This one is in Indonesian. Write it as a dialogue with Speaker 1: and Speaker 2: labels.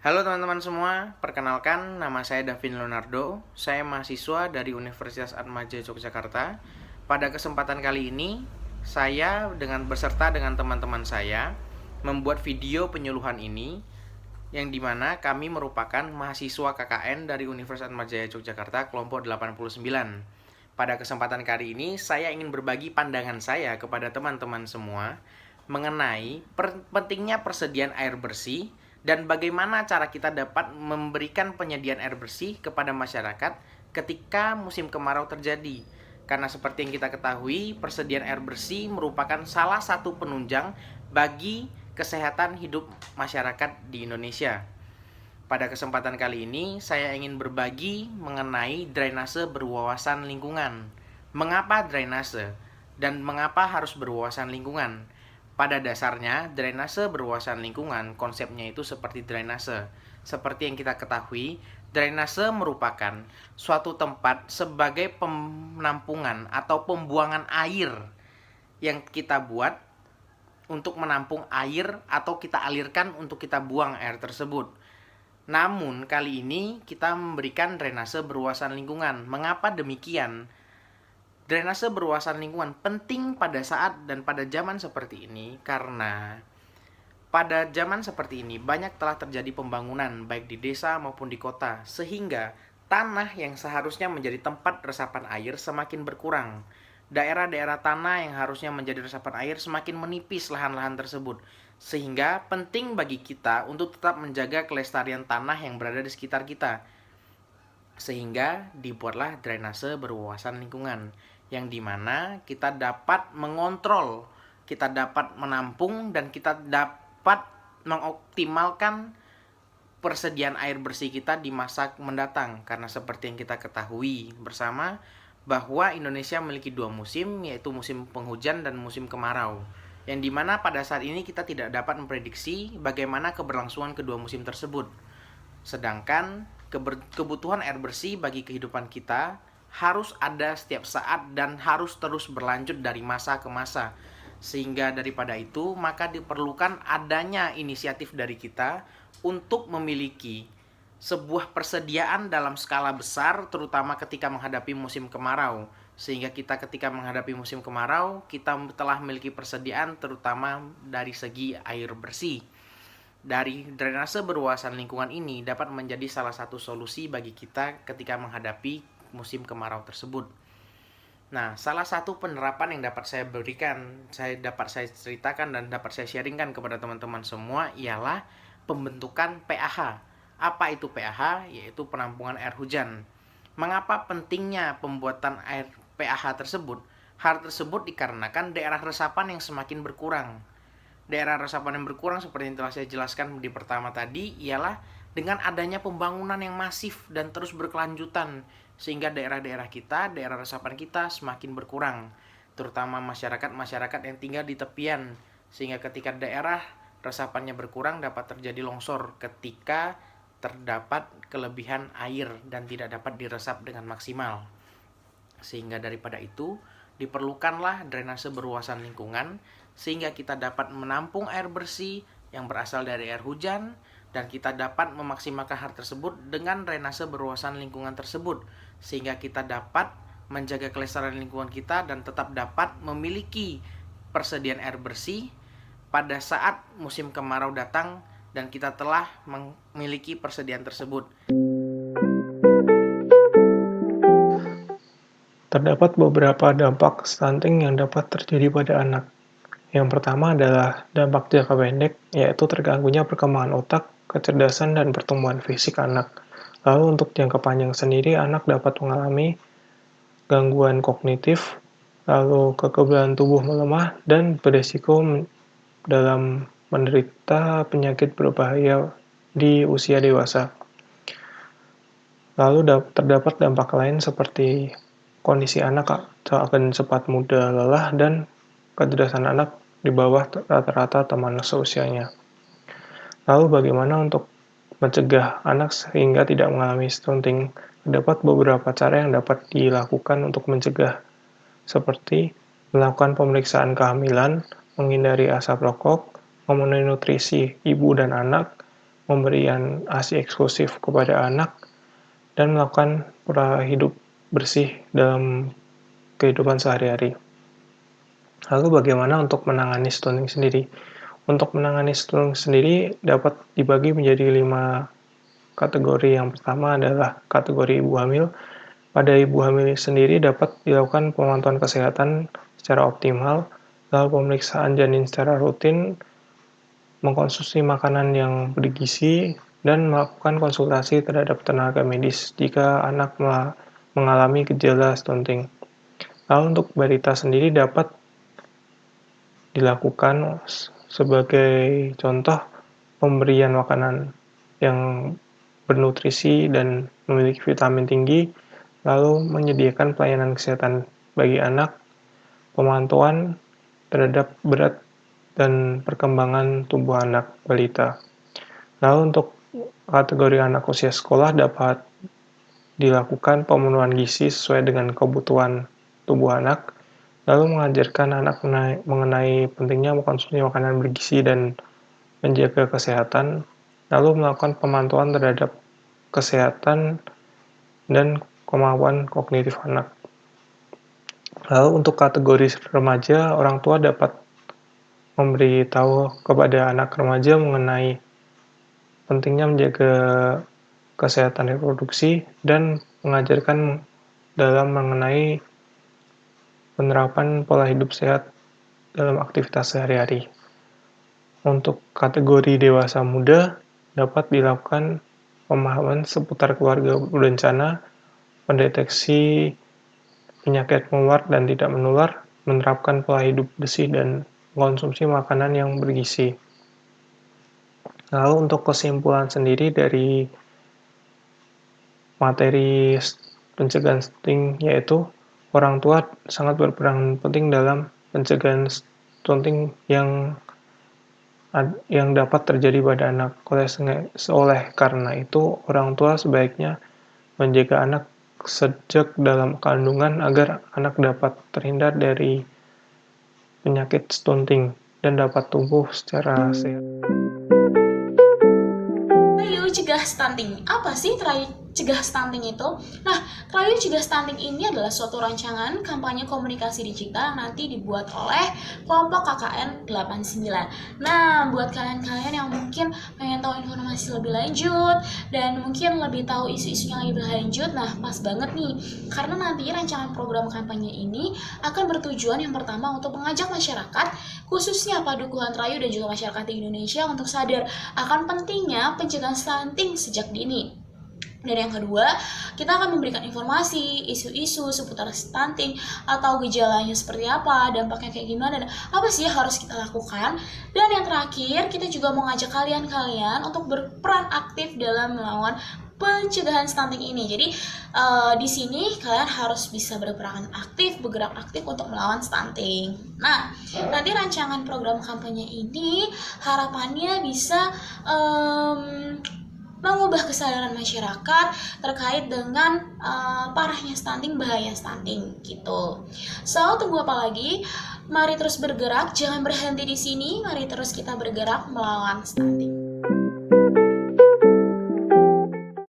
Speaker 1: Halo teman-teman semua, perkenalkan nama saya Davin Leonardo. Saya mahasiswa dari Universitas Atmajaya Yogyakarta. Pada kesempatan kali ini, saya beserta dengan teman-teman saya membuat video penyuluhan ini yang dimana kami merupakan mahasiswa KKN dari Universitas Atmajaya Yogyakarta kelompok 89. Pada kesempatan kali ini, saya ingin berbagi pandangan saya kepada teman-teman semua mengenai pentingnya persediaan air bersih dan bagaimana cara kita dapat memberikan penyediaan air bersih kepada masyarakat ketika musim kemarau terjadi. Karena seperti yang kita ketahui, persediaan air bersih merupakan salah satu penunjang bagi kesehatan hidup masyarakat di Indonesia. Pada kesempatan kali ini, saya ingin berbagi mengenai drainase berwawasan lingkungan. Mengapa drainase? Dan mengapa harus berwawasan lingkungan? Pada dasarnya, drainase berwawasan lingkungan, konsepnya itu seperti drainase. Seperti yang kita ketahui, drainase merupakan suatu tempat sebagai penampungan atau pembuangan air yang kita buat untuk menampung air atau kita alirkan untuk kita buang air tersebut. Namun kali ini kita memberikan drainase berwawasan lingkungan. Mengapa demikian? Drainase berwawasan lingkungan penting pada saat dan pada zaman seperti ini karena pada zaman seperti ini banyak telah terjadi pembangunan baik di desa maupun di kota sehingga tanah yang seharusnya menjadi tempat resapan air semakin berkurang. Daerah-daerah tanah yang harusnya menjadi resapan air semakin menipis lahan-lahan tersebut. Sehingga penting bagi kita untuk tetap menjaga kelestarian tanah yang berada di sekitar kita. Sehingga dibuatlah drainase berwawasan lingkungan yang dimana kita dapat mengontrol, kita dapat menampung, dan kita dapat mengoptimalkan persediaan air bersih kita di masa mendatang. Karena seperti yang kita ketahui bersama bahwa Indonesia memiliki dua musim, yaitu musim penghujan dan musim kemarau. Yang dimana pada saat ini kita tidak dapat memprediksi bagaimana keberlangsungan kedua musim tersebut. Sedangkan kebutuhan air bersih bagi kehidupan kita harus ada setiap saat dan harus terus berlanjut dari masa ke masa. Sehingga daripada itu, maka diperlukan adanya inisiatif dari kita untuk memiliki sebuah persediaan dalam skala besar, terutama ketika menghadapi musim kemarau. Sehingga kita ketika menghadapi musim kemarau, kita telah memiliki persediaan terutama dari segi air bersih. Dari drainase berwawasan lingkungan ini dapat menjadi salah satu solusi bagi kita ketika menghadapi musim kemarau tersebut. Nah, salah satu penerapan yang dapat saya berikan, dapat saya ceritakan dan dapat saya sharingkan kepada teman-teman semua ialah pembentukan PAH. Apa itu PAH? Yaitu penampungan air hujan. Mengapa pentingnya pembuatan air PAH tersebut? Hal tersebut dikarenakan daerah resapan yang semakin berkurang. Daerah resapan yang berkurang seperti yang telah saya jelaskan di pertama tadi ialah dengan adanya pembangunan yang masif dan terus berkelanjutan sehingga daerah-daerah kita, daerah resapan kita semakin berkurang, terutama masyarakat yang tinggal di tepian, sehingga ketika daerah resapannya berkurang dapat terjadi longsor ketika terdapat kelebihan air dan tidak dapat diresap dengan maksimal. Sehingga daripada itu diperlukanlah drainase berwawasan lingkungan sehingga kita dapat menampung air bersih yang berasal dari air hujan dan kita dapat memaksimalkan hal tersebut dengan drainase berwawasan lingkungan tersebut sehingga kita dapat menjaga kelestarian lingkungan kita dan tetap dapat memiliki persediaan air bersih pada saat musim kemarau datang dan kita telah memiliki persediaan tersebut.
Speaker 2: Terdapat beberapa dampak stunting yang dapat terjadi pada anak. Yang pertama adalah dampak jangka pendek, yaitu terganggunya perkembangan otak, kecerdasan, dan pertumbuhan fisik anak. Lalu untuk jangka panjang sendiri, anak dapat mengalami gangguan kognitif, lalu kekebalan tubuh melemah, dan beresiko dalam menderita penyakit berbahaya di usia dewasa. Lalu terdapat dampak lain seperti kondisi anak akan cepat mudah lelah dan kecerdasan anak di bawah rata-rata teman seusianya. Lalu bagaimana untuk mencegah anak sehingga tidak mengalami stunting? Terdapat beberapa cara yang dapat dilakukan untuk mencegah, seperti melakukan pemeriksaan kehamilan, menghindari asap rokok, memenuhi nutrisi ibu dan anak, pemberian ASI eksklusif kepada anak, dan melakukan pola hidup bersih dalam kehidupan sehari-hari. Lalu bagaimana untuk menangani stunting sendiri? Untuk menangani stunting sendiri dapat dibagi menjadi 5 kategori. Yang pertama adalah kategori ibu hamil. Pada ibu hamil sendiri dapat dilakukan pemantauan kesehatan secara optimal, lalu pemeriksaan janin secara rutin, mengkonsumsi makanan yang bergizi, dan melakukan konsultasi terhadap tenaga medis jika anak mengalami gejala stunting. Lalu untuk balita sendiri dapat dilakukan sebagai contoh pemberian makanan yang bernutrisi dan memiliki vitamin tinggi, lalu menyediakan pelayanan kesehatan bagi anak, pemantauan terhadap berat dan perkembangan tubuh anak balita. Lalu untuk kategori anak usia sekolah dapat dilakukan pemenuhan gizi sesuai dengan kebutuhan tubuh anak, lalu mengajarkan anak mengenai pentingnya mengkonsumsi makanan bergizi dan menjaga kesehatan, lalu melakukan pemantauan terhadap kesehatan dan kemampuan kognitif anak. Lalu untuk kategori remaja, orang tua dapat memberitahu kepada anak remaja mengenai pentingnya menjaga kesehatan reproduksi dan mengajarkan dalam mengenai penerapan pola hidup sehat dalam aktivitas sehari-hari. Untuk kategori dewasa muda dapat dilakukan pemahaman seputar keluarga berencana, pendeteksi penyakit menular dan tidak menular, menerapkan pola hidup bersih dan mengkonsumsi makanan yang bergizi. Lalu untuk kesimpulan sendiri dari materi pencegahan stunting, yaitu orang tua sangat berperan penting dalam pencegahan stunting yang dapat terjadi pada anak. Oleh karena itu, orang tua sebaiknya menjaga anak sejak dalam kandungan agar anak dapat terhindar dari penyakit stunting dan dapat tumbuh secara sehat.
Speaker 3: Rayu Cegah Stunting. Apa sih Rayu Cegah Stunting itu? Nah, Rayu Cegah Stunting ini adalah suatu rancangan kampanye komunikasi digital yang nanti dibuat oleh kelompok KKN 89. Nah, buat kalian-kalian yang mungkin pengen tahu informasi lebih lanjut dan mungkin lebih tahu isu-isu yang lebih lanjut, nah pas banget nih. Karena nanti rancangan program kampanye ini akan bertujuan yang pertama untuk mengajak masyarakat, khususnya Padukuhan Rayu dan juga masyarakat di Indonesia untuk sadar akan pentingnya pencegahan stunting sejak dini. Dan yang kedua, kita akan memberikan informasi, isu-isu seputar stunting atau gejalanya seperti apa, dampaknya kayak gimana, dan apa sih yang harus kita lakukan. Dan yang terakhir, kita juga mengajak kalian untuk berperan aktif dalam melawan pencegahan stunting ini. Jadi di sini kalian harus bisa berperan aktif, bergerak aktif untuk melawan stunting. Nah, nanti rancangan program kampanye ini harapannya bisa mengubah kesadaran masyarakat terkait dengan parahnya stunting, bahaya stunting gitu. So, tunggu apa lagi? Mari terus bergerak, jangan berhenti di sini. Mari terus kita bergerak melawan stunting.